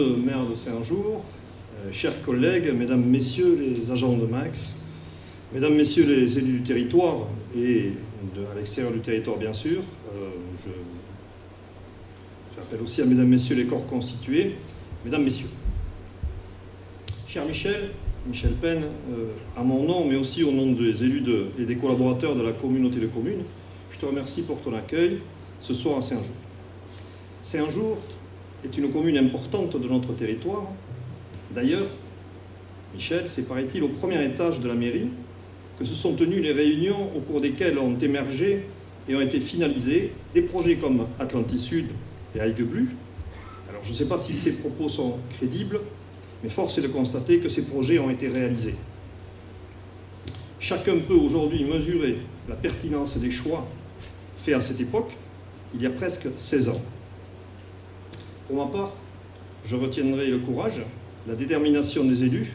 Maire de Saint-Jour, chers collègues, mesdames, messieurs les agents de Max, mesdames, messieurs les élus du territoire et à l'extérieur du territoire bien sûr, je fais appel aussi à mesdames, messieurs les corps constitués, mesdames, messieurs. Cher Michel Penn, à mon nom mais aussi au nom des élus et des collaborateurs de la communauté de communes, je te remercie pour ton accueil ce soir à Saint-Jour. Saint-Jour est une commune importante de notre territoire. D'ailleurs, Michel, c'est paraît-il au premier étage de la mairie que se sont tenues les réunions au cours desquelles ont émergé et ont été finalisés des projets comme Atlantis Sud et Aigueblu. Alors je ne sais pas si ces propos sont crédibles, mais force est de constater que ces projets ont été réalisés. Chacun peut aujourd'hui mesurer la pertinence des choix faits à cette époque, il y a presque 16 ans. Pour ma part, je retiendrai le courage, la détermination des élus,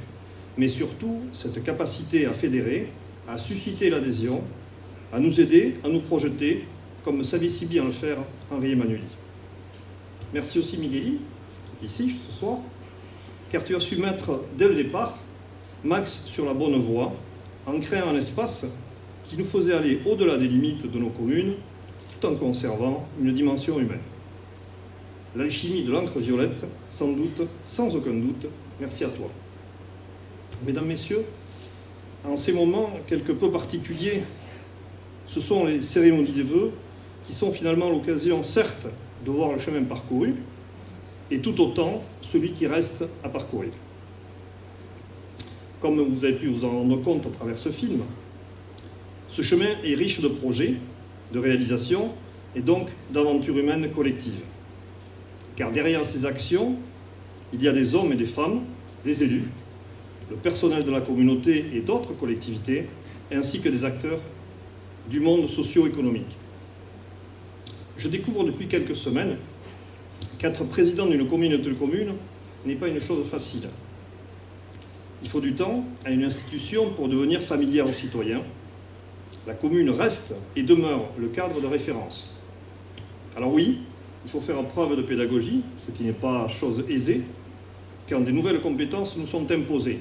mais surtout cette capacité à fédérer, à susciter l'adhésion, à nous aider, à nous projeter, comme savait si bien le faire Henri Emmanuelli. Merci aussi Migueli, qui est ici ce soir, car tu as su mettre dès le départ Max sur la bonne voie, en créant un espace qui nous faisait aller au-delà des limites de nos communes, tout en conservant une dimension humaine. L'alchimie de l'encre violette, sans doute, sans aucun doute, merci à toi. Mesdames, Messieurs, en ces moments quelque peu particuliers, ce sont les cérémonies des vœux qui sont finalement l'occasion, certes, de voir le chemin parcouru, et tout autant celui qui reste à parcourir. Comme vous avez pu vous en rendre compte à travers ce film, ce chemin est riche de projets, de réalisations et donc d'aventures humaines collectives. Car derrière ces actions, il y a des hommes et des femmes, des élus, le personnel de la communauté et d'autres collectivités, ainsi que des acteurs du monde socio-économique. Je découvre depuis quelques semaines qu'être président d'une communauté de communes n'est pas une chose facile. Il faut du temps à une institution pour devenir familière aux citoyens. La commune reste et demeure le cadre de référence. Alors oui, il faut faire preuve de pédagogie, ce qui n'est pas chose aisée, quand des nouvelles compétences nous sont imposées.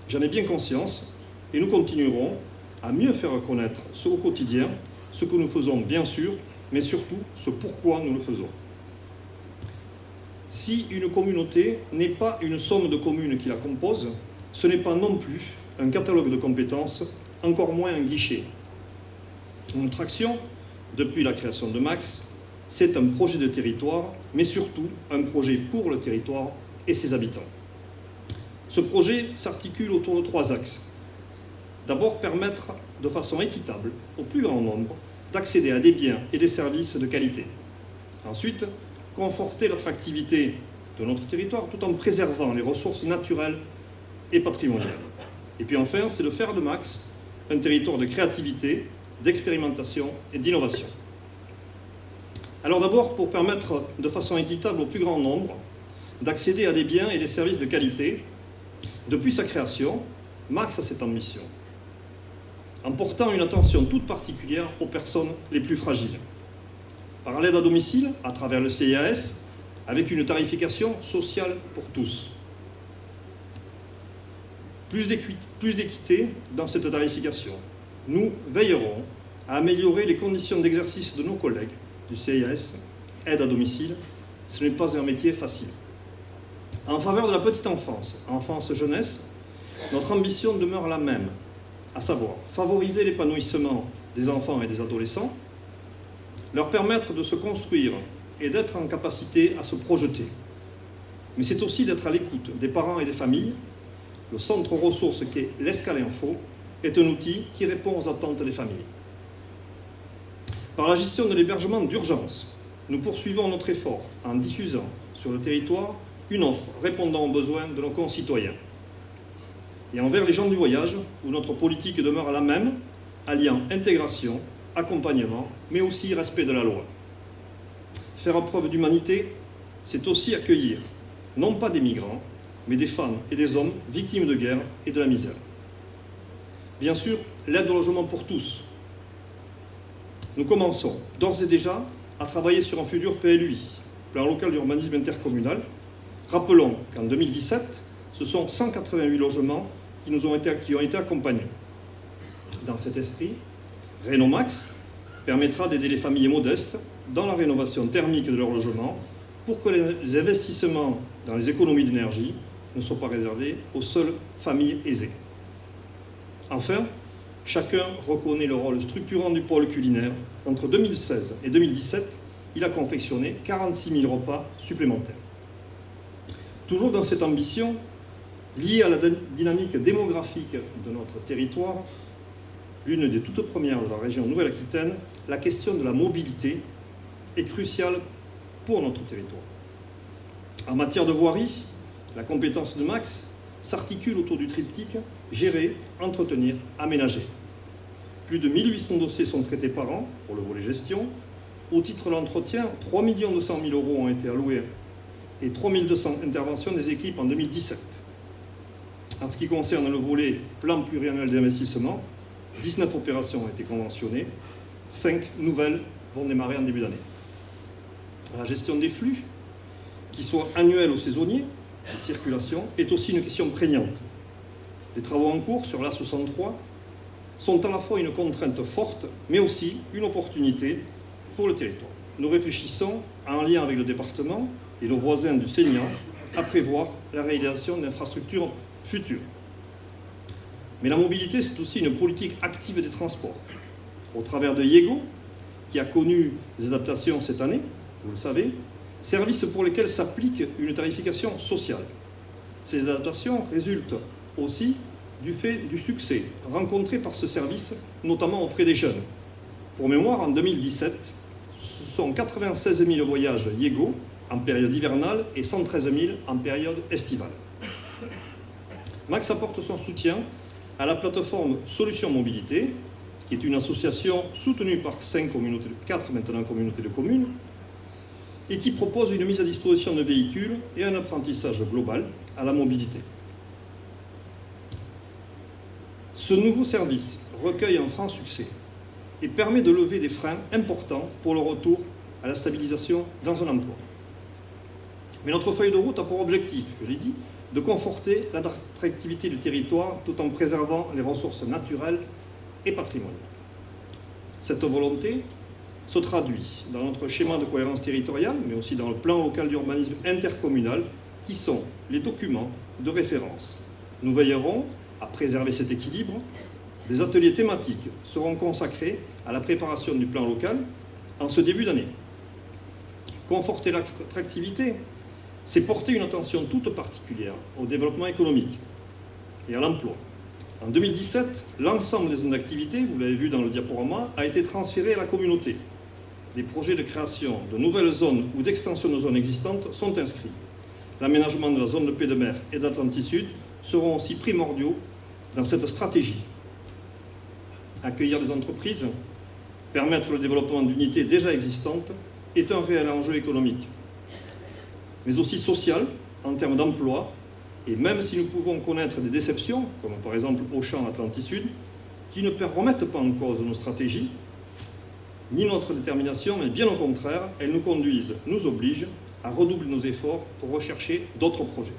J'en ai bien conscience, et nous continuerons à mieux faire connaître au quotidien ce que nous faisons bien sûr, mais surtout ce pourquoi nous le faisons. Si une communauté n'est pas une somme de communes qui la composent, ce n'est pas non plus un catalogue de compétences, encore moins un guichet. Notre action, depuis la création de Max, c'est un projet de territoire, mais surtout un projet pour le territoire et ses habitants. Ce projet s'articule autour de 3 axes. D'abord, permettre de façon équitable au plus grand nombre d'accéder à des biens et des services de qualité. Ensuite, conforter l'attractivité de notre territoire tout en préservant les ressources naturelles et patrimoniales. Et puis enfin, c'est de faire de Max un territoire de créativité, d'expérimentation et d'innovation. Alors d'abord, pour permettre de façon équitable au plus grand nombre d'accéder à des biens et des services de qualité, depuis sa création, Max a cette ambition, en portant une attention toute particulière aux personnes les plus fragiles. Par l'aide à domicile, à travers le CIAS, avec une tarification sociale pour tous. Plus d'équité dans cette tarification. Nous veillerons à améliorer les conditions d'exercice de nos collègues du CIAS, aide à domicile, ce n'est pas un métier facile. En faveur de la petite enfance, enfance-jeunesse, notre ambition demeure la même, à savoir favoriser l'épanouissement des enfants et des adolescents, leur permettre de se construire et d'être en capacité à se projeter. Mais c'est aussi d'être à l'écoute des parents et des familles. Le centre ressources qu'est l'Escale Info est un outil qui répond aux attentes des familles. Par la gestion de l'hébergement d'urgence, nous poursuivons notre effort en diffusant sur le territoire une offre répondant aux besoins de nos concitoyens. Et envers les gens du voyage, où notre politique demeure la même, alliant intégration, accompagnement, mais aussi respect de la loi. Faire preuve d'humanité, c'est aussi accueillir, non pas des migrants, mais des femmes et des hommes victimes de guerre et de la misère. Bien sûr, l'aide au logement pour tous. Nous commençons d'ores et déjà à travailler sur un futur PLUI, plan local d'urbanisme intercommunal, Rappelons qu'en 2017, ce sont 188 logements qui ont été accompagnés. Dans cet esprit, Rénomax permettra d'aider les familles modestes dans la rénovation thermique de leur logement pour que les investissements dans les économies d'énergie ne soient pas réservés aux seules familles aisées. Enfin, chacun reconnaît le rôle structurant du pôle culinaire. Entre 2016 et 2017, il a confectionné 46 000 repas supplémentaires. Toujours dans cette ambition, liée à la dynamique démographique de notre territoire, l'une des toutes premières de la région Nouvelle-Aquitaine, la question de la mobilité est cruciale pour notre territoire. En matière de voirie, la compétence de Max s'articule autour du triptyque gérer, entretenir, aménager. Plus de 1800 dossiers sont traités par an pour le volet gestion. Au titre de l'entretien, 3 200 000 € ont été alloués et 3 200 interventions des équipes en 2017. En ce qui concerne le volet plan pluriannuel d'investissement, 19 opérations ont été conventionnées, 5 nouvelles vont démarrer en début d'année. La gestion des flux, qu'ils soient annuels ou saisonniers, la circulation, est aussi une question prégnante. Les travaux en cours sur l'A63 sont à la fois une contrainte forte, mais aussi une opportunité pour le territoire. Nous réfléchissons, en lien avec le département et nos voisins du Sénat, à prévoir la réalisation d'infrastructures futures. Mais la mobilité, c'est aussi une politique active des transports. Au travers de Yego, qui a connu des adaptations cette année, vous le savez, services pour lesquels s'applique une tarification sociale. Ces adaptations résultent aussi du fait du succès rencontré par ce service, notamment auprès des jeunes. Pour mémoire, en 2017, ce sont 96 000 voyages Yego en période hivernale et 113 000 en période estivale. Max apporte son soutien à la plateforme Solutions Mobilité, qui est une association soutenue par 4 maintenant communautés de communes, et qui propose une mise à disposition de véhicules et un apprentissage global à la mobilité. Ce nouveau service recueille un franc succès et permet de lever des freins importants pour le retour à la stabilisation dans un emploi. Mais notre feuille de route a pour objectif, je l'ai dit, de conforter l'attractivité du territoire tout en préservant les ressources naturelles et patrimoniales. Cette volonté se traduit dans notre schéma de cohérence territoriale, mais aussi dans le plan local d'urbanisme intercommunal, qui sont les documents de référence. Nous veillerons à préserver cet équilibre. Des ateliers thématiques seront consacrés à la préparation du plan local en ce début d'année. Conforter l'attractivité, c'est porter une attention toute particulière au développement économique et à l'emploi. En 2017, l'ensemble des zones d'activité, vous l'avez vu dans le diaporama, a été transféré à la communauté. Des projets de création de nouvelles zones ou d'extension de zones existantes sont inscrits. L'aménagement de la zone de paix de mer et d'Atlantique Sud seront aussi primordiaux dans cette stratégie. Accueillir des entreprises, permettre le développement d'unités déjà existantes est un réel enjeu économique, mais aussi social en termes d'emploi, et même si nous pouvons connaître des déceptions, comme par exemple Auchan Atlantique Sud, qui ne remettent pas en cause nos stratégies, ni notre détermination, mais bien au contraire, elles nous conduisent, nous obligent à redoubler nos efforts pour rechercher d'autres projets.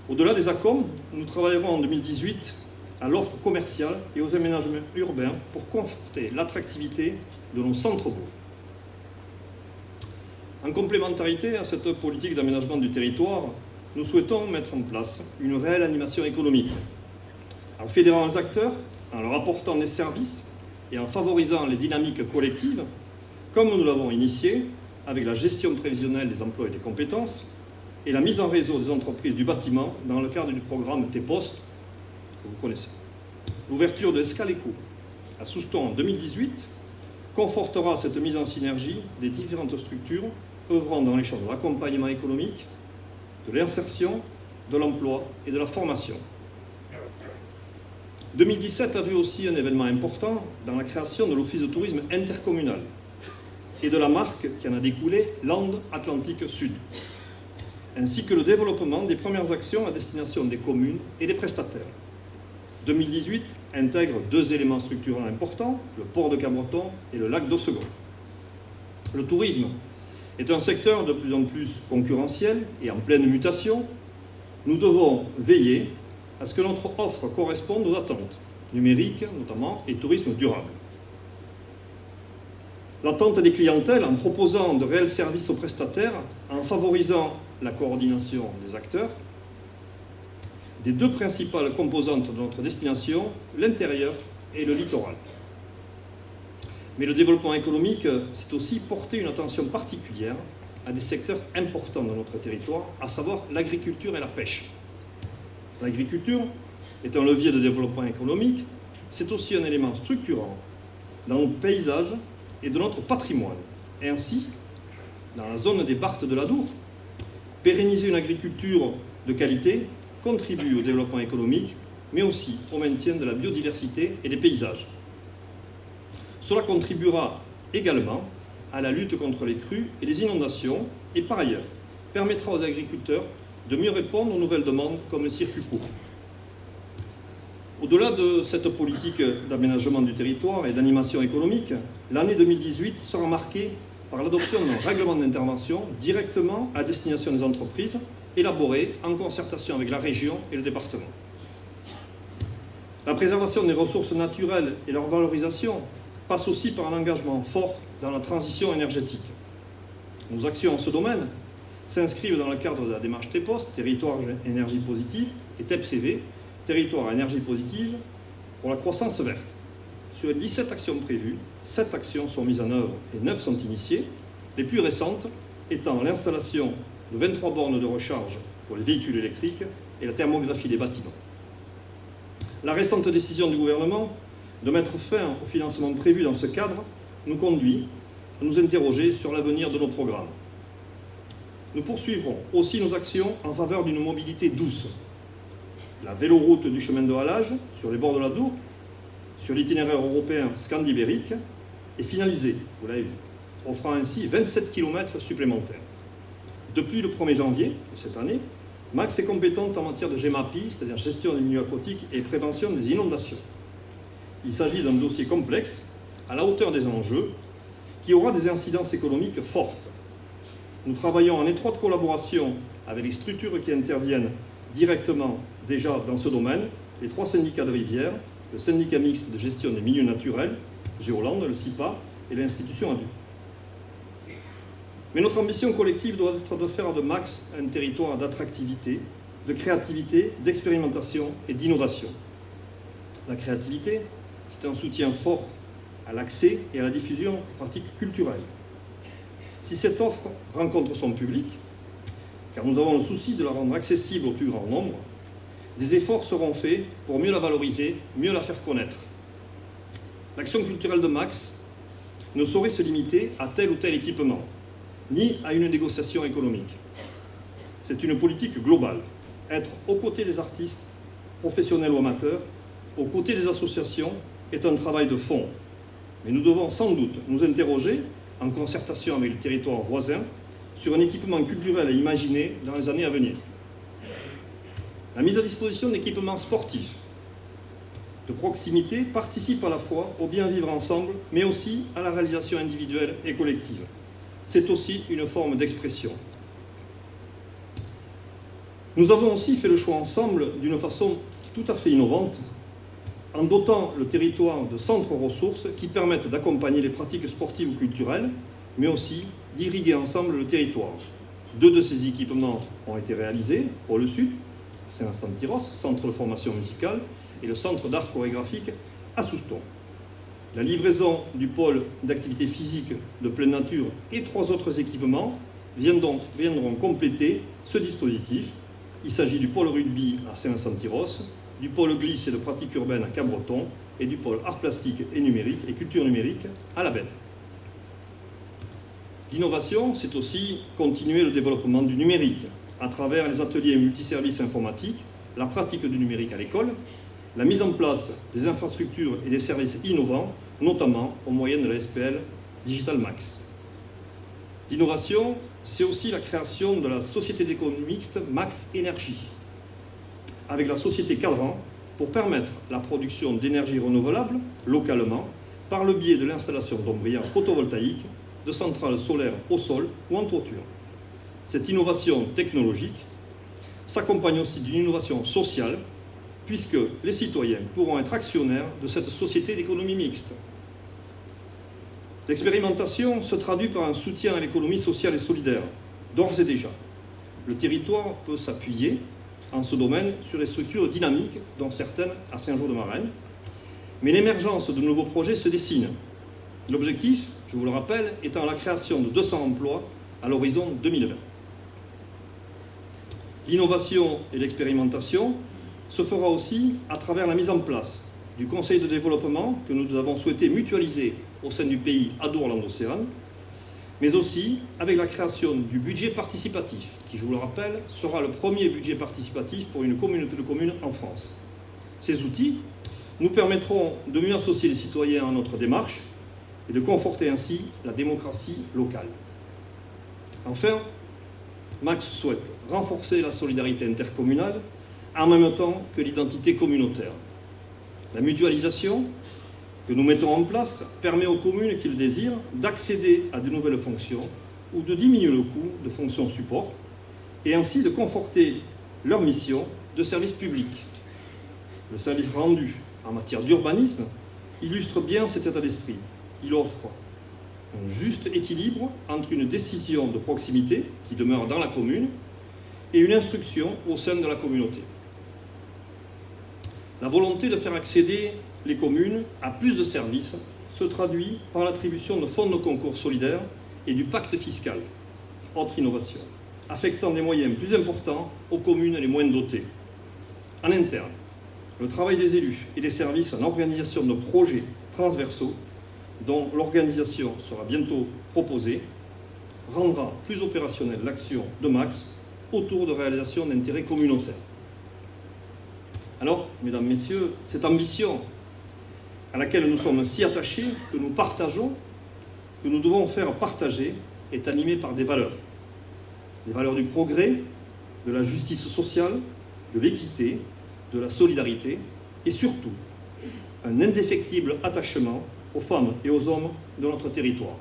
Au-delà des ACOM, nous travaillerons en 2018 à l'offre commerciale et aux aménagements urbains pour conforter l'attractivité de nos centres-bourgs. En complémentarité à cette politique d'aménagement du territoire, nous souhaitons mettre en place une réelle animation économique, en fédérant les acteurs, en leur apportant des services et en favorisant les dynamiques collectives, comme nous l'avons initié avec la gestion prévisionnelle des emplois et des compétences et la mise en réseau des entreprises du bâtiment dans le cadre du programme T-Post que vous connaissez. L'ouverture de Escaleco à Souston en 2018 confortera cette mise en synergie des différentes structures œuvrant dans les champs de l'accompagnement économique, de l'insertion, de l'emploi et de la formation. 2017 a vu aussi un événement important dans la création de l'Office de tourisme intercommunal et de la marque qui en a découlé, Land Atlantique Sud, ainsi que le développement des premières actions à destination des communes et des prestataires. 2018 intègre 2 éléments structurants importants, le port de Cabreton et le lac d'Ossegon. Le tourisme est un secteur de plus en plus concurrentiel et en pleine mutation. Nous devons veiller à ce que notre offre corresponde aux attentes numériques, notamment, et tourisme durable. L'attente des clientèles en proposant de réels services aux prestataires, en favorisant la coordination des acteurs, des deux principales composantes de notre destination, l'intérieur et le littoral. Mais le développement économique, c'est aussi porter une attention particulière à des secteurs importants de notre territoire, à savoir l'agriculture et la pêche. L'agriculture est un levier de développement économique, c'est aussi un élément structurant dans nos paysages et de notre patrimoine. Et ainsi, dans la zone des Barthes de l'Adour, pérenniser une agriculture de qualité contribue au développement économique, mais aussi au maintien de la biodiversité et des paysages. Cela contribuera également à la lutte contre les crues et les inondations et par ailleurs permettra aux agriculteurs de mieux répondre aux nouvelles demandes comme le circuit court. Au-delà de cette politique d'aménagement du territoire et d'animation économique, l'année 2018 sera marquée par l'adoption d'un règlement d'intervention directement à destination des entreprises, élaboré en concertation avec la région et le département. La préservation des ressources naturelles et leur valorisation passe aussi par un engagement fort dans la transition énergétique. Nos actions en ce domaine s'inscrivent dans le cadre de la démarche TEPOS, Territoire Énergie Positive, et TEPCV, Territoire à Énergie Positive pour la croissance verte. Sur les 17 actions prévues, 7 actions sont mises en œuvre et 9 sont initiées, les plus récentes étant l'installation de 23 bornes de recharge pour les véhicules électriques et la thermographie des bâtiments. La récente décision du gouvernement de mettre fin au financement prévu dans ce cadre nous conduit à nous interroger sur l'avenir de nos programmes. Nous poursuivrons aussi nos actions en faveur d'une mobilité douce. La véloroute du chemin de halage sur les bords de l'Adour, sur l'itinéraire européen scandibérique, est finalisée, vous l'avez vu, offrant ainsi 27 km supplémentaires. Depuis le 1er janvier de cette année, Max est compétente en matière de GEMAPI, c'est-à-dire gestion des milieux aquatiques et prévention des inondations. Il s'agit d'un dossier complexe, à la hauteur des enjeux, qui aura des incidences économiques fortes. Nous travaillons en étroite collaboration avec les structures qui interviennent directement déjà dans ce domaine, les 3 syndicats de rivière, le syndicat mixte de gestion des milieux naturels, Géolande, le CIPA et l'institution ADU. Mais notre ambition collective doit être de faire de Max un territoire d'attractivité, de créativité, d'expérimentation et d'innovation. La créativité, c'est un soutien fort à l'accès et à la diffusion de pratiques culturelles. Si cette offre rencontre son public, car nous avons le souci de la rendre accessible au plus grand nombre, des efforts seront faits pour mieux la valoriser, mieux la faire connaître. L'action culturelle de Max ne saurait se limiter à tel ou tel équipement, ni à une négociation économique. C'est une politique globale, être aux côtés des artistes, professionnels ou amateurs, aux côtés des associations, est un travail de fond. Mais nous devons sans doute nous interroger, en concertation avec les territoires voisins, sur un équipement culturel à imaginer dans les années à venir. La mise à disposition d'équipements sportifs de proximité participe à la fois au bien vivre ensemble, mais aussi à la réalisation individuelle et collective. C'est aussi une forme d'expression. Nous avons aussi fait le choix ensemble d'une façon tout à fait innovante, en dotant le territoire de centres ressources qui permettent d'accompagner les pratiques sportives ou culturelles, mais aussi d'irriguer ensemble le territoire. 2 de ces équipements ont été réalisés, Pôle Sud, à Saint-Vincent-de-Tyrosse, centre de formation musicale, et le centre d'art chorégraphique à Souston. La livraison du pôle d'activité physique de pleine nature et 3 autres équipements viendront compléter ce dispositif. Il s'agit du pôle rugby à Saint-Vincent-de-Tyrosse, du pôle glisse et de pratique urbaine à Cabreton et du pôle art plastique et numérique et culture numérique à La Benne. L'innovation, c'est aussi continuer le développement du numérique à travers les ateliers multiservices informatiques, la pratique du numérique à l'école, la mise en place des infrastructures et des services innovants, notamment au moyen de la SPL Digital Max. L'innovation, c'est aussi la création de la société d'économie mixte Max Énergie, avec la société Cadran, pour permettre la production d'énergie renouvelable localement par le biais de l'installation d'ombrières photovoltaïques de centrales solaires au sol ou en toiture. Cette innovation technologique s'accompagne aussi d'une innovation sociale, puisque les citoyens pourront être actionnaires de cette société d'économie mixte. L'expérimentation se traduit par un soutien à l'économie sociale et solidaire, d'ores et déjà. Le territoire peut s'appuyer en ce domaine sur des structures dynamiques, dont certaines à Saint-Jean-de-Maurienne, mais l'émergence de nouveaux projets se dessine. L'objectif, je vous le rappelle, étant la création de 200 emplois à l'horizon 2020. L'innovation et l'expérimentation se fera aussi à travers la mise en place du Conseil de développement que nous avons souhaité mutualiser au sein du pays Adour-Landes-Océan, mais aussi avec la création du budget participatif, qui, je vous le rappelle, sera le premier budget participatif pour une communauté de communes en France. Ces outils nous permettront de mieux associer les citoyens à notre démarche et de conforter ainsi la démocratie locale. Enfin, Max souhaite renforcer la solidarité intercommunale en même temps que l'identité communautaire. La mutualisation que nous mettons en place permet aux communes qui le désirent d'accéder à de nouvelles fonctions ou de diminuer le coût de fonctions support et ainsi de conforter leur mission de service public. Le service rendu en matière d'urbanisme illustre bien cet état d'esprit. Il offre un juste équilibre entre une décision de proximité qui demeure dans la commune et une instruction au sein de la communauté. La volonté de faire accéder les communes à plus de services se traduit par l'attribution de fonds de concours solidaires et du pacte fiscal, autre innovation, affectant des moyens plus importants aux communes les moins dotées. En interne, le travail des élus et des services en organisation de projets transversaux, dont l'organisation sera bientôt proposée, rendra plus opérationnelle l'action de Max autour de réalisations d'intérêts communautaires. Alors, mesdames, messieurs, cette ambition à laquelle nous sommes si attachés, que nous partageons, que nous devons faire partager, est animée par des valeurs. Les valeurs du progrès, de la justice sociale, de l'équité, de la solidarité et surtout un indéfectible attachement aux femmes et aux hommes de notre territoire.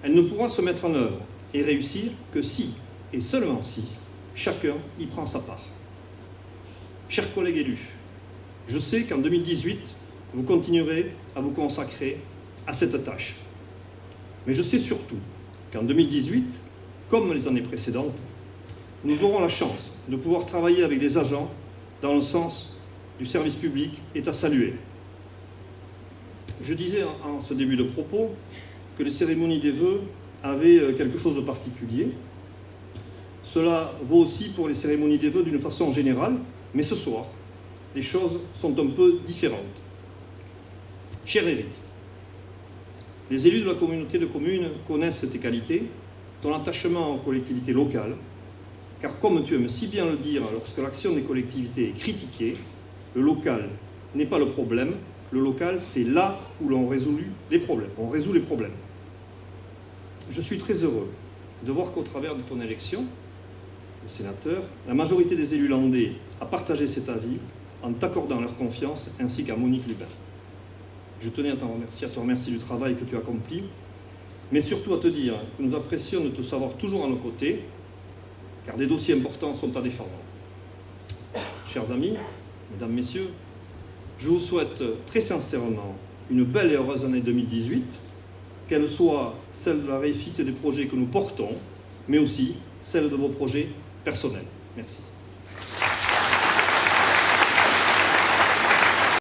Elle ne pourra se mettre en œuvre et réussir que si, et seulement si, chacun y prend sa part. Chers collègues élus, je sais qu'en 2018, vous continuerez à vous consacrer à cette tâche. Mais je sais surtout qu'en 2018, comme les années précédentes, nous aurons la chance de pouvoir travailler avec des agents dans le sens du service public est à saluer. Je disais en ce début de propos que les cérémonies des vœux avaient quelque chose de particulier. Cela vaut aussi pour les cérémonies des vœux d'une façon générale, mais ce soir, les choses sont un peu différentes. Cher Éric, les élus de la communauté de communes connaissent tes qualités, ton attachement aux collectivités locales, car comme tu aimes si bien le dire lorsque l'action des collectivités est critiquée, le local n'est pas le problème, le local c'est là où l'on résout les problèmes. Je suis très heureux de voir qu'au travers de ton élection, le sénateur, la majorité des élus landais a partagé cet avis en t'accordant leur confiance, ainsi qu'à Monique Lubin. Je tenais à te remercier du travail que tu as accompli, mais surtout à te dire que nous apprécions de te savoir toujours à nos côtés, car des dossiers importants sont à défendre. Chers amis, mesdames, messieurs, je vous souhaite très sincèrement une belle et heureuse année 2018, qu'elle soit celle de la réussite des projets que nous portons, mais aussi celle de vos projets personnels. Merci.